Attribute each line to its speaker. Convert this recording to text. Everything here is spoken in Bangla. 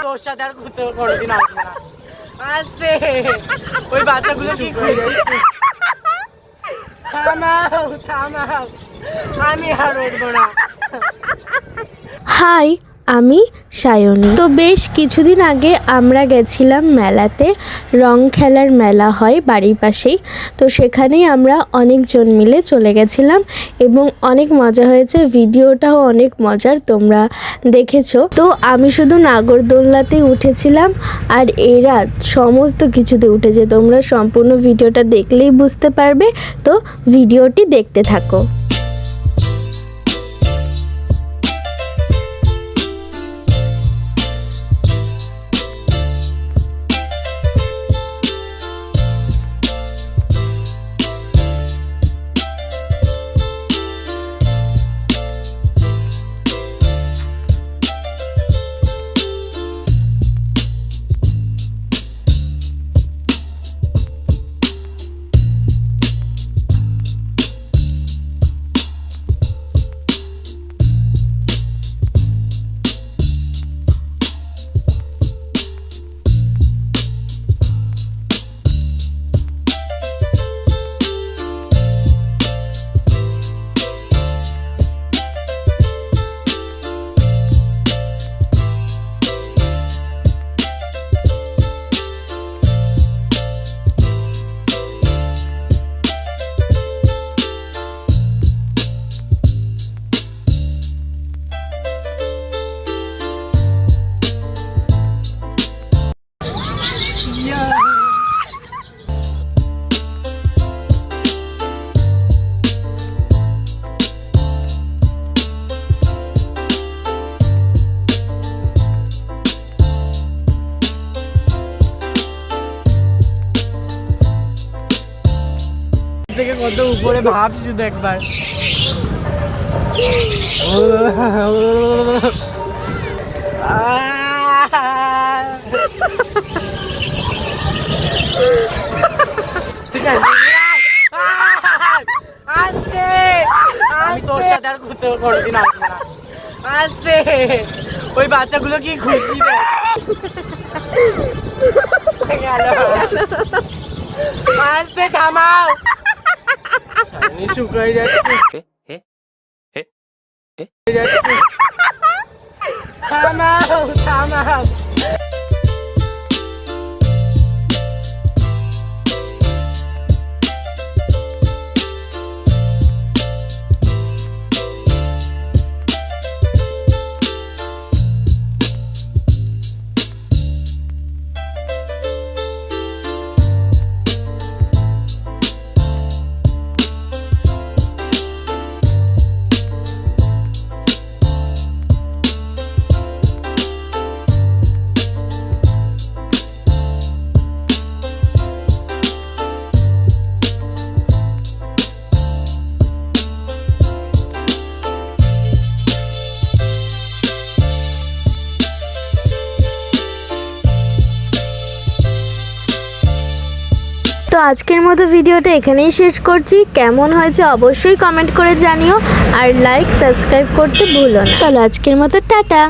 Speaker 1: তোর সাথে আর কোনোদিন আসবো না। আসবে ওই বাচ্চাগুলো কি খুশি। থামাও থামাও, আমি আর উঠবো না।
Speaker 2: হাই, আমি সায়নী। তো বেশ কিছুদিন আগে আমরা গেছিলাম মেলাতে। রং খেলার মেলা হয় বাড়ির পাশেই, তো সেখানেই আমরা অনেকজন মিলে চলে গেছিলাম এবং অনেক মজা হয়েছে। ভিডিওটাও অনেক মজার, তোমরা দেখেছো। তো আমি শুধু নাগরদোলনাতেই উঠেছিলাম আর এরা সমস্ত কিছুতে উঠেছে। তোমরা সম্পূর্ণ ভিডিওটা দেখলেই বুঝতে পারবে, তো ভিডিওটি দেখতে থাকো।
Speaker 1: থেকে কত উপরে ভাব শুধু একবার। ঠিক আছে, আসবে আমি তোর সাথে আর কোনোদিন আসবো না। আসবে ওই বাচ্চাগুলো কি খুশি রে। আসবে, থামাও। শুকাই যাচ্ছে, থামাও থামাও।
Speaker 2: তো আজকের মতো ভিডিওটা এখানেই শেষ করছি। কেমন হয়েছে অবশ্যই কমেন্ট করে জানিও, আর লাইক সাবস্ক্রাইব করতে ভুলো না। চলো আজকের মতো টাটা।